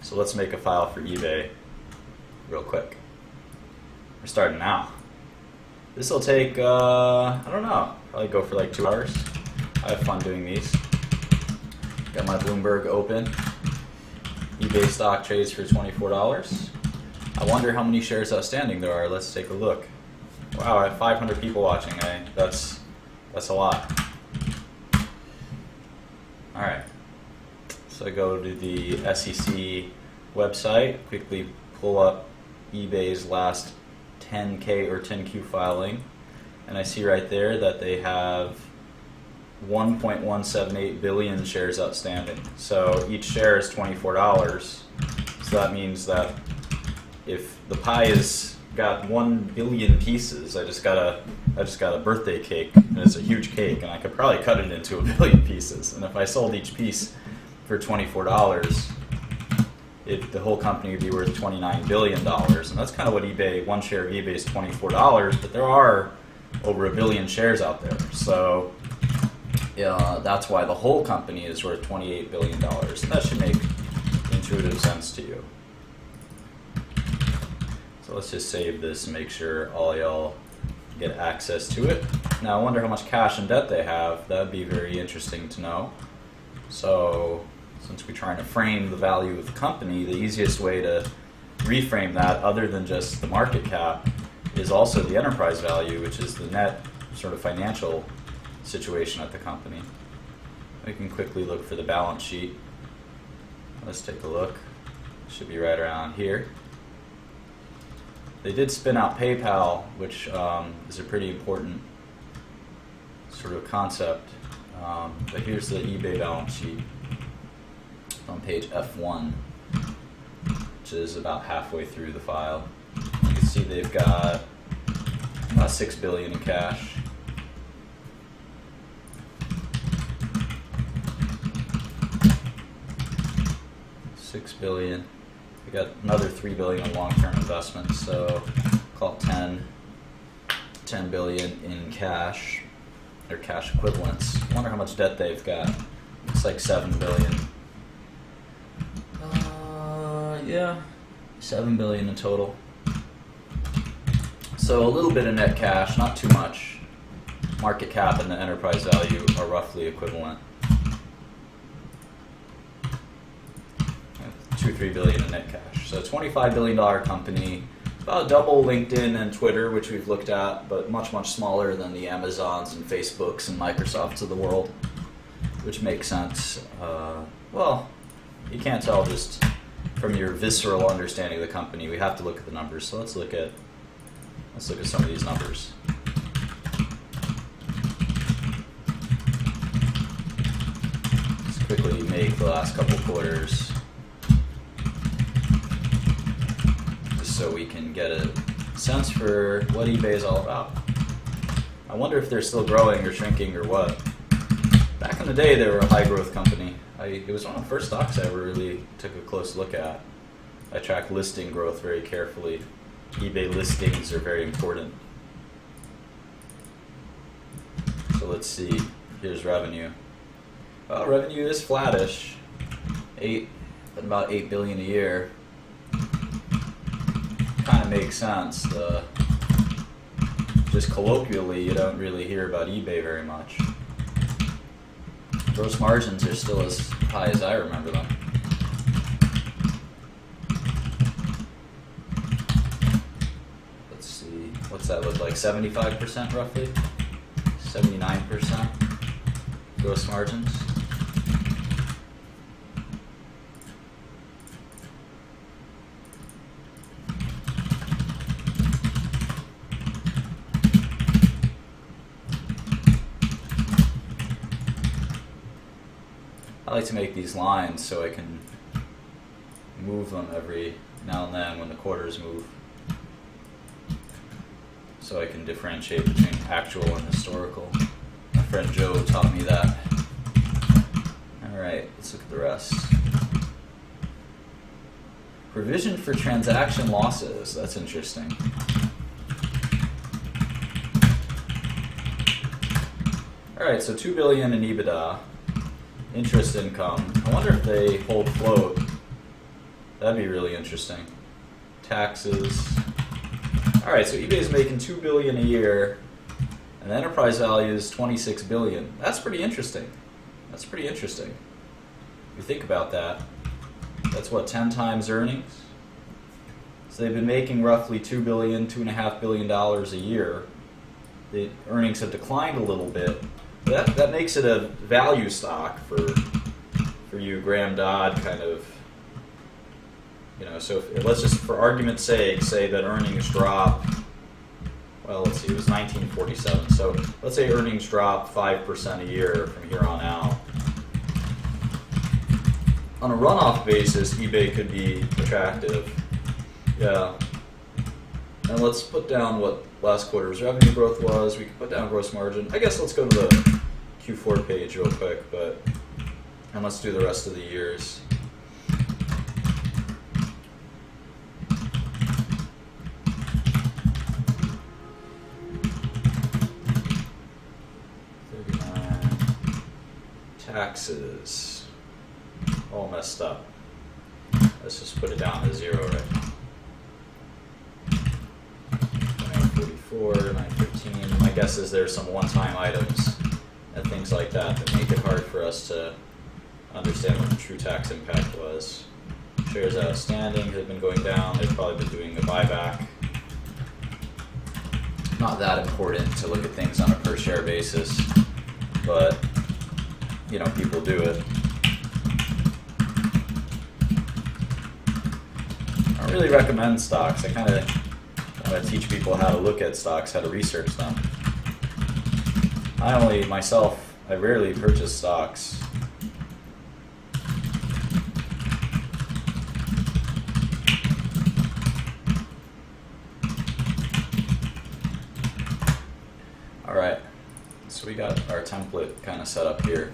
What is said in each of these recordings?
So let's make a file for eBay real quick. We're starting now. This will take, I don't know, probably go for like 2 hours. I have fun doing these. Got my Bloomberg open. eBay stock trades for $24. I wonder how many shares outstanding there are. Let's take a look. Wow, I have 500 people watching. That's a lot. All right. So I go to the SEC website, quickly pull up eBay's last 10K or 10Q filing, and I see right there that they have 1.178 billion shares outstanding. So each share is $24. So that means that if the pie is got 1 billion pieces, I just got a birthday cake, and it's a huge cake, and I could probably cut it into 1 billion pieces. And if I sold each piece for $24, the whole company would be worth $29 billion. And that's kind of what eBay, one share of eBay is $24, but there are over 1 billion shares out there. So that's why the whole company is worth $28 billion. And that should make intuitive sense to you. So let's just save this and make sure all y'all get access to it. Now I wonder how much cash and debt they have. That'd be very interesting to know. So since we're trying to frame the value of the company, the easiest way to reframe that, other than just the market cap, is also the enterprise value, which is the net sort of financial situation at the company. We can quickly look for the balance sheet. Let's take a look. It should be right around here. They did spin out PayPal, which is a pretty important sort of concept. But here's the eBay balance sheet on page F1, which is about halfway through the file. You can see they've got about $6 billion in cash. $6 billion. We got another $3 billion in long-term investments, so call it $10 billion in cash, or cash equivalents. I wonder how much debt they've got. It's like $7 billion. Yeah, $7 billion in total. So a little bit of net cash, not too much. Market cap and the enterprise value are roughly equivalent. $2-3 billion in net cash. So $25 billion company, about double LinkedIn and Twitter, which we've looked at, but much, much smaller than the Amazons and Facebooks and Microsofts of the world, which makes sense. Well, you can't tell just from your visceral understanding of the company. We have to look at the numbers. So let's look at some of these numbers. Let's quickly make the last couple quarters, so we can get a sense for what eBay is all about. I wonder if they're still growing or shrinking or what. Back in the day, they were a high growth company. It was one of the first stocks I ever really took a close look at. I track listing growth very carefully. eBay listings are very important. So let's see. Here's revenue. Well, revenue is flattish. About $8 billion a year. Kind of makes sense. Just colloquially, you don't really hear about eBay very much. Gross margins are still as high as I remember them. Let's see, what's that look like? 75% roughly? 79% gross margins? I like to make these lines so I can move them every now and then when the quarters move, so I can differentiate between actual and historical. My friend Joe taught me that. Alright, let's look at the rest. Provision for transaction losses, that's interesting. Alright, so $2 billion in EBITDA. Interest income. I wonder if they hold float. That'd be really interesting. Taxes. All right, so eBay's making $2 billion a year, and the enterprise value is $26 billion. That's pretty interesting. That's pretty interesting. If you think about that, that's what, 10 times earnings? So they've been making roughly $2 billion, $2.5 billion a year. The earnings have declined a little bit. That makes it a value stock for you, Graham Dodd kind of. So let's just, for argument's sake, say that earnings drop. Well, let's see, it was 1947. So let's say earnings drop 5% a year from here on out. On a runoff basis, eBay could be attractive. Yeah. And let's put down what last quarter's revenue growth was. We can put down gross margin. I guess let's go to the Q4 page real quick, and let's do the rest of the years. Taxes. All messed up. Let's just put it down to 0 right now. 944, 915. My guess is there's some one-time items and things like that that make it hard for us to understand what the true tax impact was. Shares outstanding have been going down. They've probably been doing a buyback. Not that important to look at things on a per share basis, but people do it. I don't really recommend stocks. I kind of teach people how to look at stocks, how to research them. I rarely purchase stocks. Alright, so we got our template kind of set up here.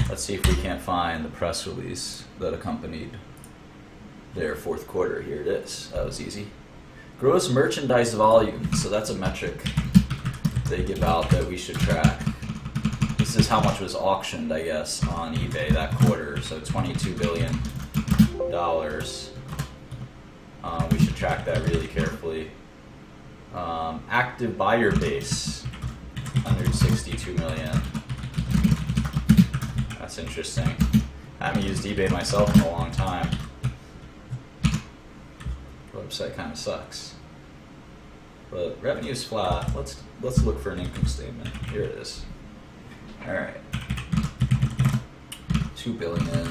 Let's see if we can't find the press release that accompanied their fourth quarter. Here it is. That was easy. Gross merchandise volume. So that's a metric they give out that we should track. This is how much was auctioned, I guess, on eBay that quarter. So $22 billion. We should track that really carefully. Active buyer base, 162 million. That's interesting. I haven't used eBay myself in a long time. The website kind of sucks. But revenue's flat. Let's look for an income statement. Here it is. All right. 2 billion.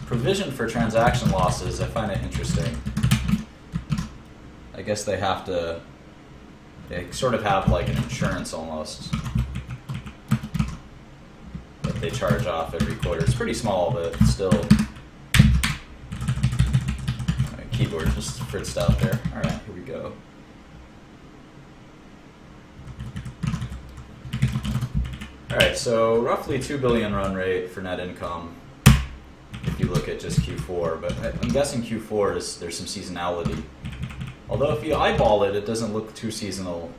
Provision for transaction losses, I find it interesting. I guess they sort of have like an insurance almost that they charge off every quarter. It's pretty small, but still. My keyboard just fritzed out there. All right, here we go. All right, so roughly 2 billion run rate for net income if you look at just Q4, but I'm guessing Q4 there's some seasonality. Although if you eyeball it, it doesn't look too seasonal.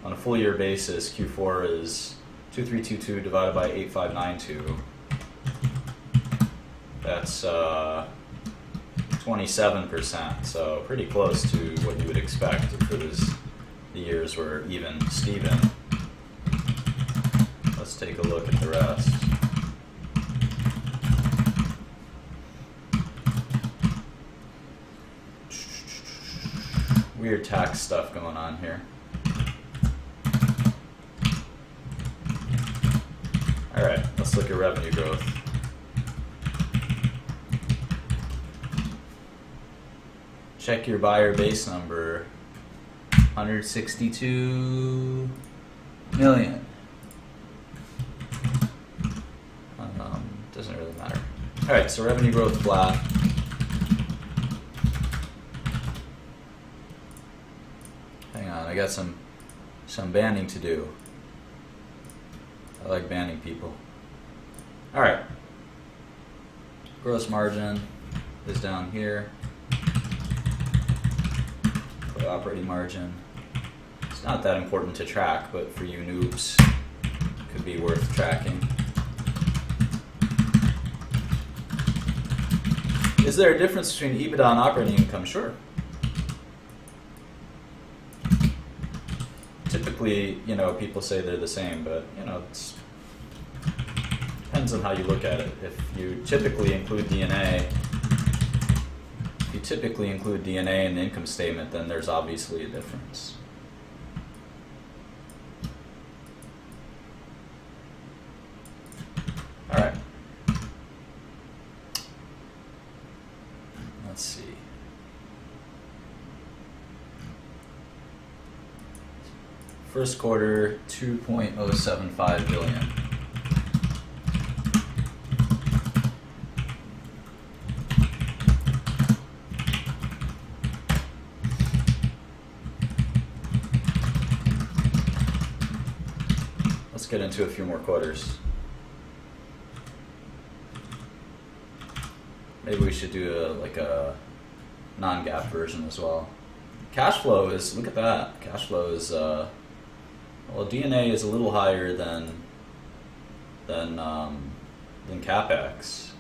On a full year basis, Q4 is 2322 divided by 8592. That's 27%, so pretty close to what you would expect if the years were even Steven. Let's take a look at the rest. Weird tax stuff going on here. Alright, let's look at revenue growth. Check your buyer base number. 162 million. Doesn't really matter. Alright, so revenue growth flat. I got some banding to do. I like banding people. All right. Gross margin is down here. Put operating margin. It's not that important to track, but for you noobs, it could be worth tracking. Is there a difference between EBITDA and operating income? Sure. Typically, you know, people say they're the same, but you know, it depends on how you look at it. If you typically include D&A, in the income statement, then there's obviously a difference. All right. Let's see. First quarter, 2.075 billion. Let's get into a few more quarters. Maybe we should do a non-GAAP version as well. Cash flow is, look at that. Cash flow is, well, D&A is a little higher than CapEx,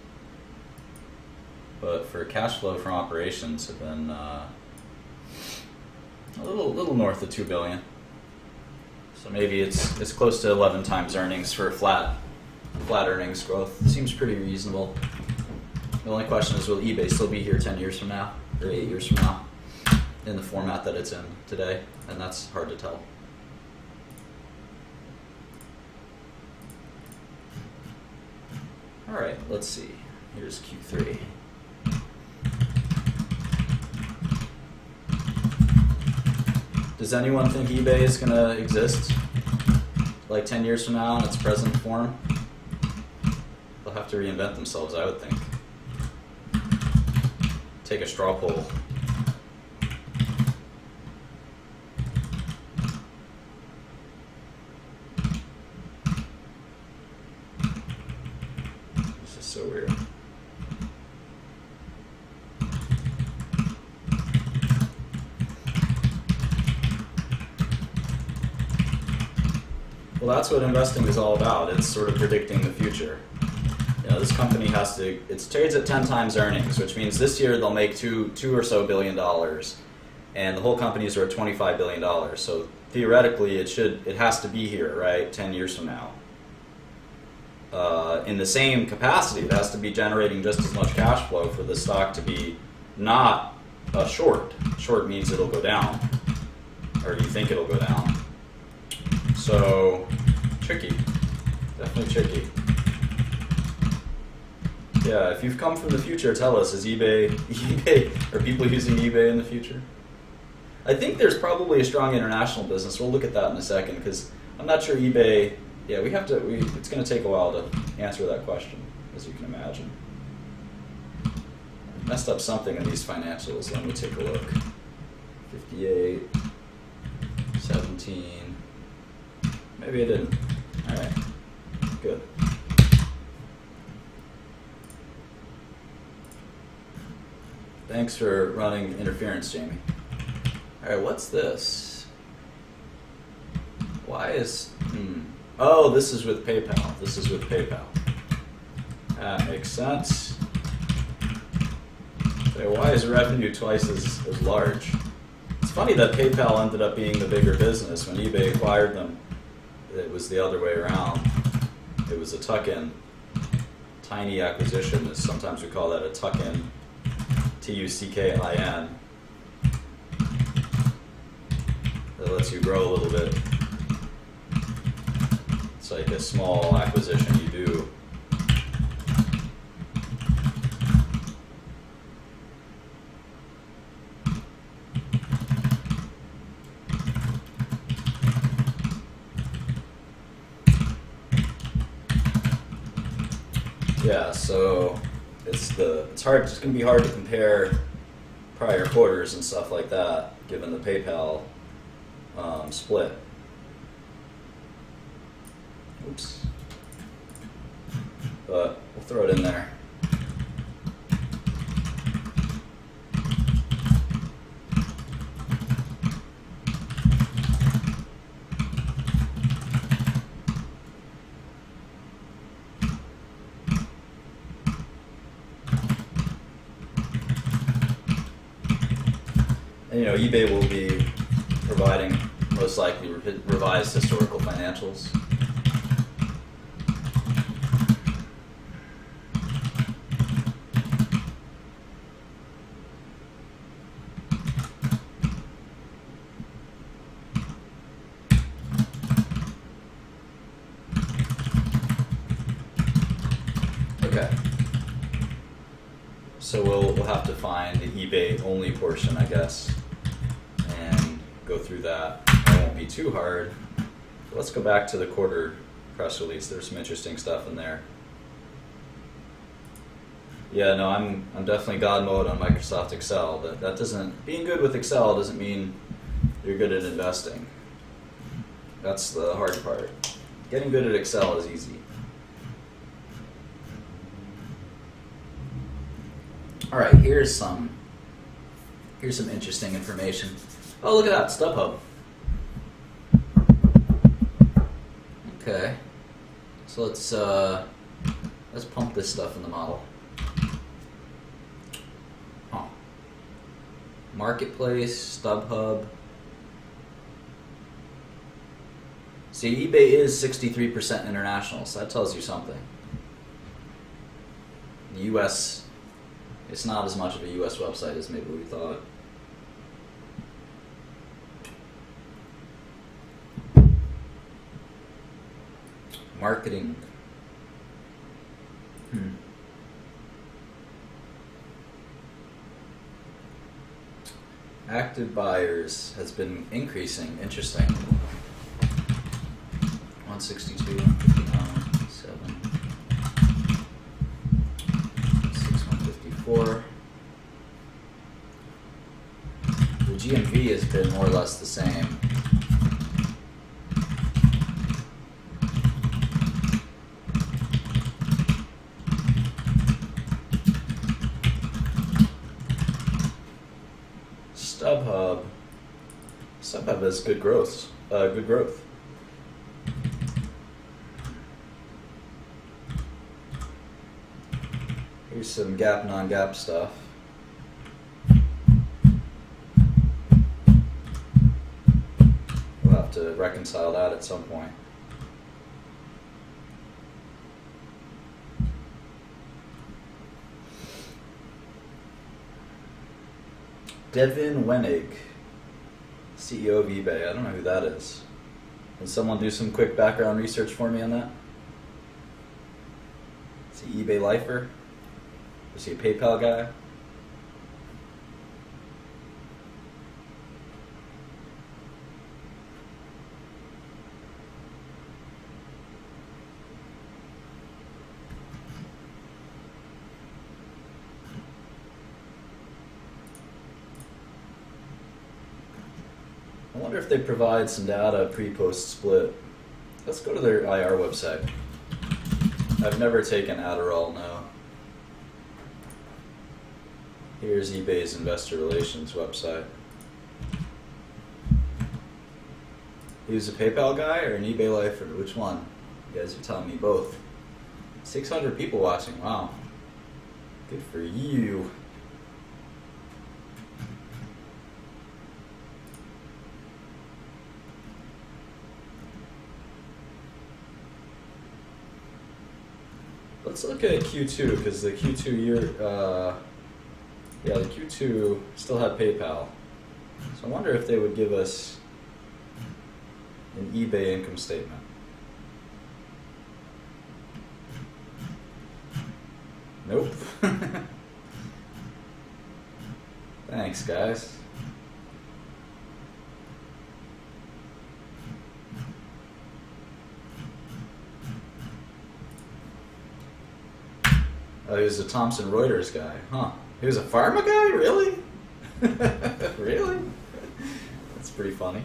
but for cash flow from operations have been a little north of 2 billion. So maybe it's close to 11 times earnings for flat earnings growth. Seems pretty reasonable. The only question is, will eBay still be here 10 years from now, or 8 years from now, in the format that it's in today? And that's hard to tell. All right, let's see. Here's Q3. Does anyone think eBay is going to exist like 10 years from now in its present form? They'll have to reinvent themselves, I would think. Take a straw poll. This is so weird. Well, that's what investing is all about. It's sort of predicting the future. You know, this company has to, it trades at 10 times earnings, which means this year they'll make two or so billion dollars, and the whole companies are at $25 billion. So theoretically, it has to be here, right, 10 years from now. In the same capacity, it has to be generating just as much cash flow for the stock to be not a short. Short means it'll go down, or you think it'll go down. So, tricky, definitely tricky. Yeah, if you've come from the future, tell us, is eBay, are people using eBay in the future? I think there's probably a strong international business. We'll look at that in a second, because I'm not sure eBay, yeah, it's going to take a while to answer that question, as you can imagine. I messed up something in these financials. Let me take a look. 58, 17. Maybe I didn't. All right, good. Thanks for running interference, Jamie. All right, what's this? Why is, oh, this is with PayPal. This is with PayPal. That makes sense. Okay, why is revenue twice as large? It's funny that PayPal ended up being the bigger business. When eBay acquired them, it was the other way around. It was a tuck-in. Tiny acquisition, is sometimes we call that a tuck-in. Tuckin. That lets you grow a little bit. It's like a small acquisition you do. Yeah, so it's going to be hard to compare prior quarters and stuff like that, given the PayPal split. Oops. But we'll throw it in there. And, eBay will be providing most likely revised historical financials. Okay. So we'll have to find the eBay only portion, I guess, and go through that. It won't be too hard. Let's go back to the quarter press release. There's some interesting stuff in there. Yeah, no, I'm definitely God mode on Microsoft Excel. That doesn't, being good with Excel doesn't mean you're good at investing. That's the hard part. Getting good at Excel is easy. All right, here's some interesting information. Oh, look at that, StubHub. Okay, so let's pump this stuff in the model. Marketplace, StubHub. See, eBay is 63% international, so that tells you something. The U.S. It's not as much of a U.S. website as maybe we thought. Marketing. Active buyers has been increasing. Interesting. 162, 159, 7, 6154. The GMV has been more or less the same. StubHub has good growth. Here's some GAAP, non-GAAP stuff. We'll have to reconcile that at some point. Devin Wenig, CEO of eBay. I don't know who that is. Can someone do some quick background research for me on that? Is he eBay lifer? Is he a PayPal guy? I wonder if they provide some data pre-post split. Let's go to their IR website. I've never taken Adderall, no. Here's eBay's investor relations website. He was a PayPal guy or an eBay lifer? Which one? You guys are telling me both. 600 people watching, wow. Good for you. Let's look at Q2 because the Q2 year, the Q2 still had PayPal. So I wonder if they would give us an eBay income statement. Nope. Thanks, guys. Oh, he was a Thomson Reuters guy, huh? He was a pharma guy, really? Really? That's pretty funny.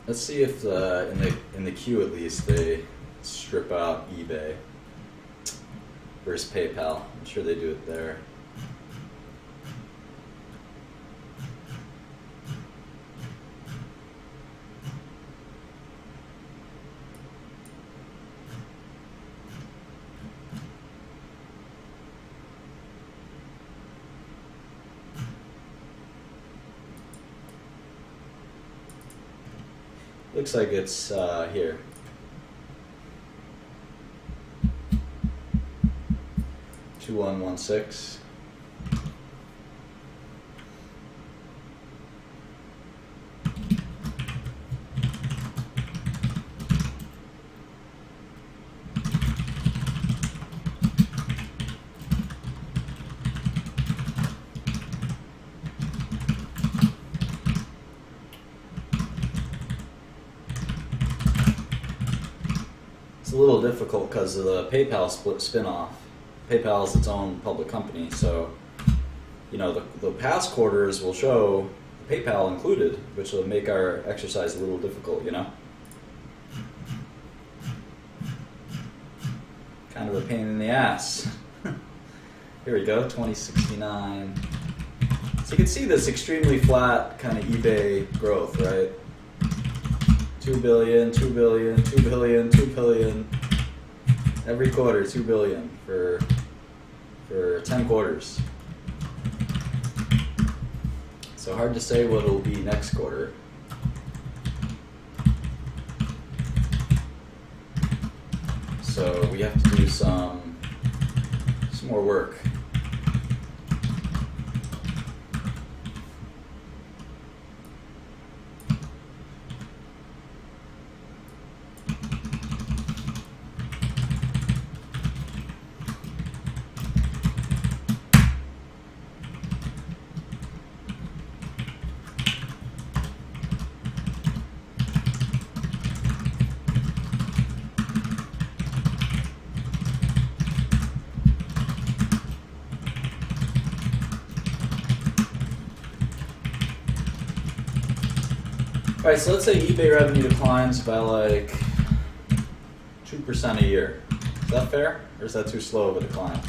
Let's see if in the queue at least they strip out eBay versus PayPal. I'm sure they do it there. Looks like it's here. $2116. It's a little difficult because of the PayPal spin-off. PayPal is its own public company, so you know the past quarters will show PayPal included, which will make our exercise a little difficult, you know? Kind of a pain in the ass. Here we go, 2069. So you can see this extremely flat kind of eBay growth, right? 2 billion, 2 billion, 2 billion, 2 billion. Every quarter, 2 billion for 10 quarters. So hard to say what it'll be next quarter. So we have to do some more work. Alright, so let's say eBay revenue declines by like 2% a year. Is that fair? Or is that too slow of a decline? What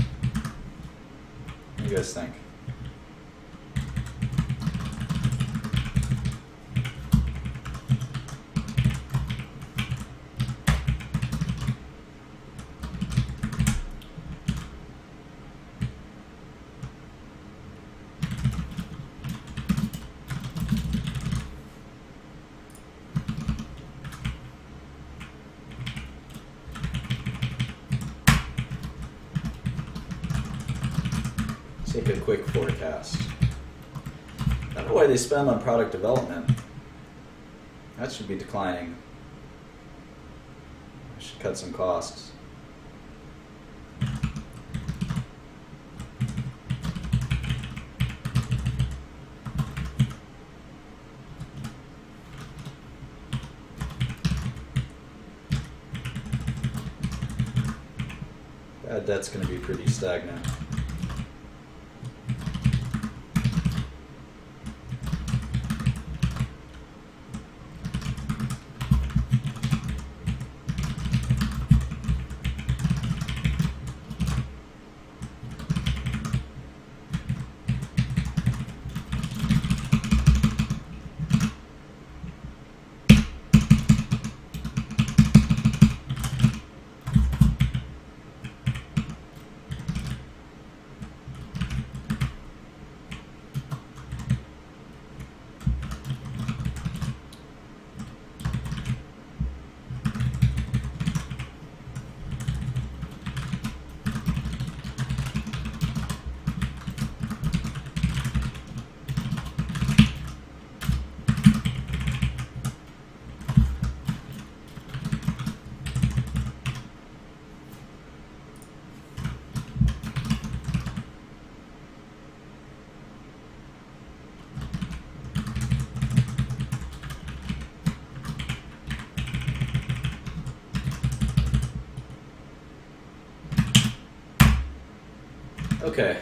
do you guys think? Take a quick forecast. I don't know why they spend on product development. That should be declining. I should cut some costs. Bad debt's going to be pretty stagnant. Okay,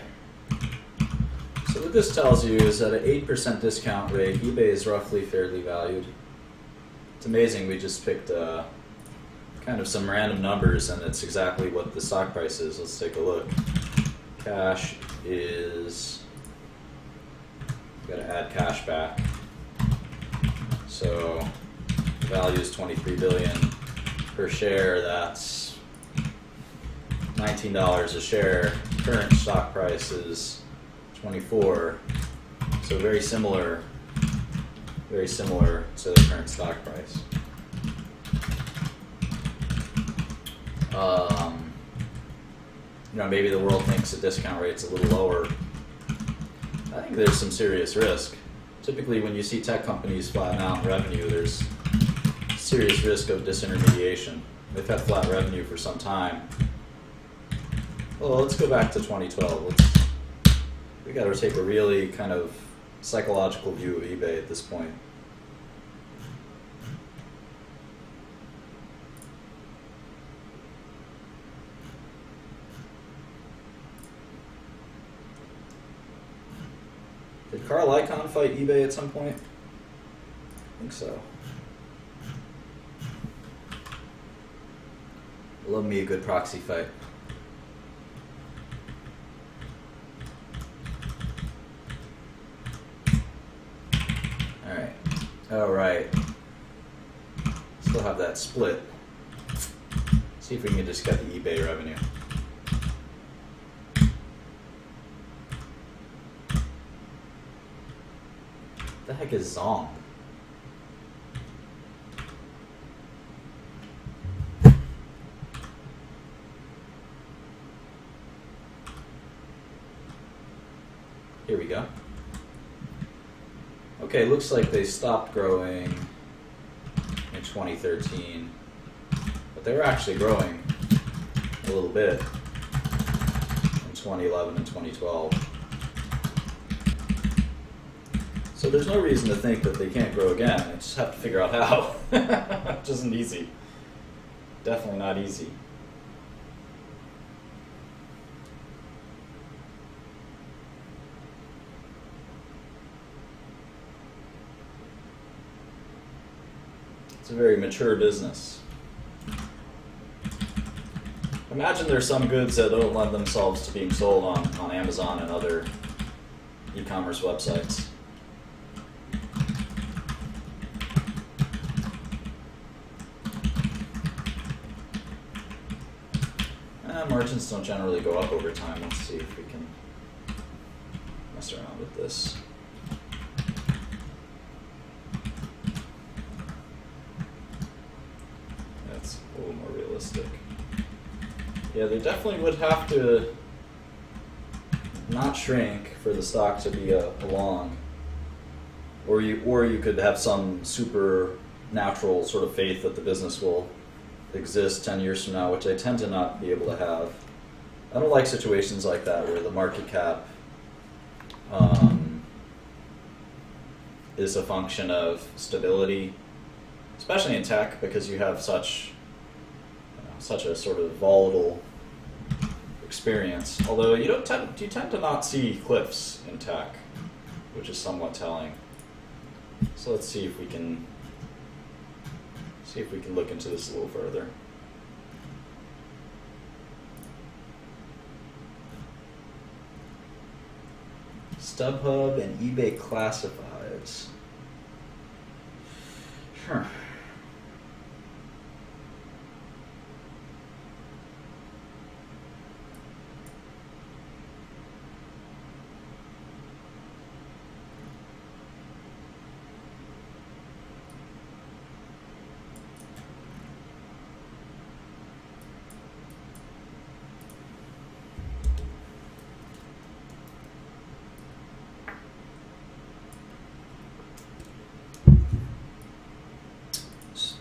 so what this tells you is that at an 8% discount rate, eBay is roughly fairly valued. It's amazing, we just picked kind of some random numbers and it's exactly what the stock price is. Let's take a look. Cash is, got to add cash back. So the value is 23 billion per share, that's $19 a share. Current stock price is 24, so very similar to the current stock price. you know, maybe the world thinks the discount rate's a little lower. I think there's some serious risk. Typically, when you see tech companies flatten out in revenue, there's serious risk of disintermediation. They've had flat revenue for some time. Well, let's go back to 2012. We got to take a really kind of psychological view of eBay at this point. Did Carl Icahn fight eBay at some point? I think so. Love me a good proxy fight. Alright. Still have that split. See if we can just get the eBay revenue. What the heck is Zong? Here we go. Okay, looks like they stopped growing in 2013, but they were actually growing a little bit in 2011 and 2012. So there's no reason to think that they can't grow again. I just have to figure out how, which isn't easy. Definitely not easy. It's a very mature business. Imagine there's some goods that don't lend themselves to being sold on Amazon and other e-commerce websites. Margins don't generally go up over time. Let's see if we can mess around with this. That's a little more realistic. Yeah, they definitely would have to not shrink for the stock to be a long, or you could have some supernatural sort of faith that the business will exist 10 years from now, which I tend to not be able to have. I don't like situations like that where the market cap is a function of stability, especially in tech, because you have such a sort of volatile experience. Although you tend to not see cliffs in tech, which is somewhat telling. So let's see if we can look into this a little further. StubHub and eBay classifieds. Sure.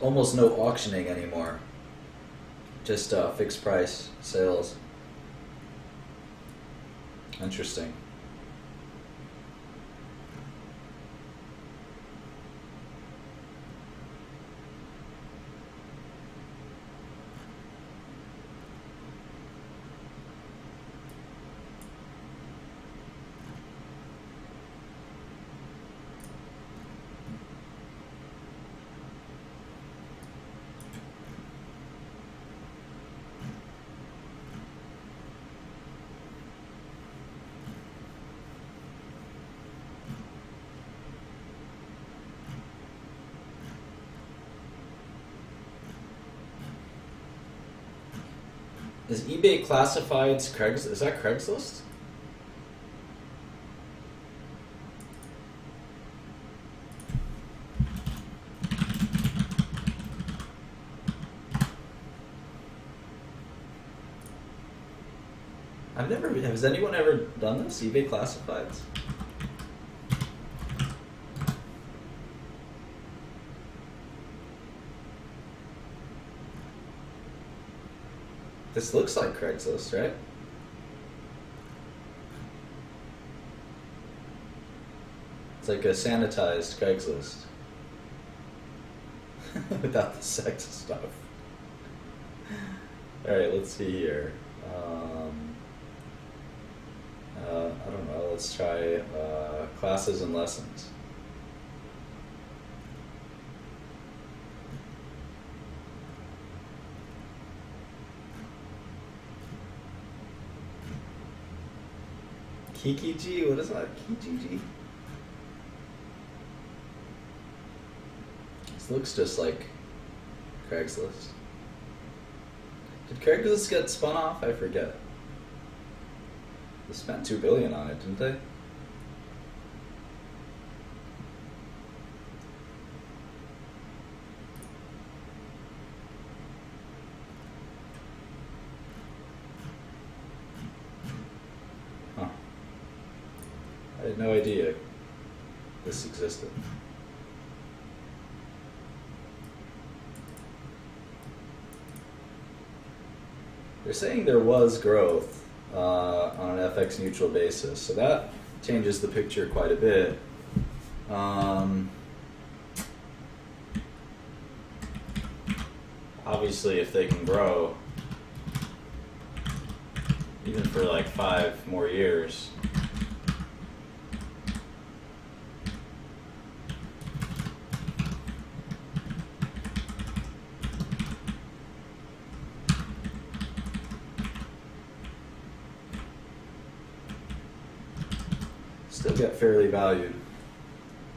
Almost no auctioning anymore. Just fixed price sales. Interesting. Is eBay classifieds Craigslist? Is that Craigslist? Has anyone ever done this? eBay classifieds? This looks like Craigslist, right? It's like a sanitized Craigslist. Without the sex stuff. Alright, let's see here. I don't know, let's try classes and lessons. Kikiji? What is that? Kijiji? This looks just like Craigslist. Did Craigslist get spun off? I forget. They spent $2 billion on it, didn't they? Huh. I had no idea this existed. They're saying there was growth on an FX neutral basis, so that changes the picture quite a bit. Obviously, if they can grow, even for like 5 more years, still get fairly valued.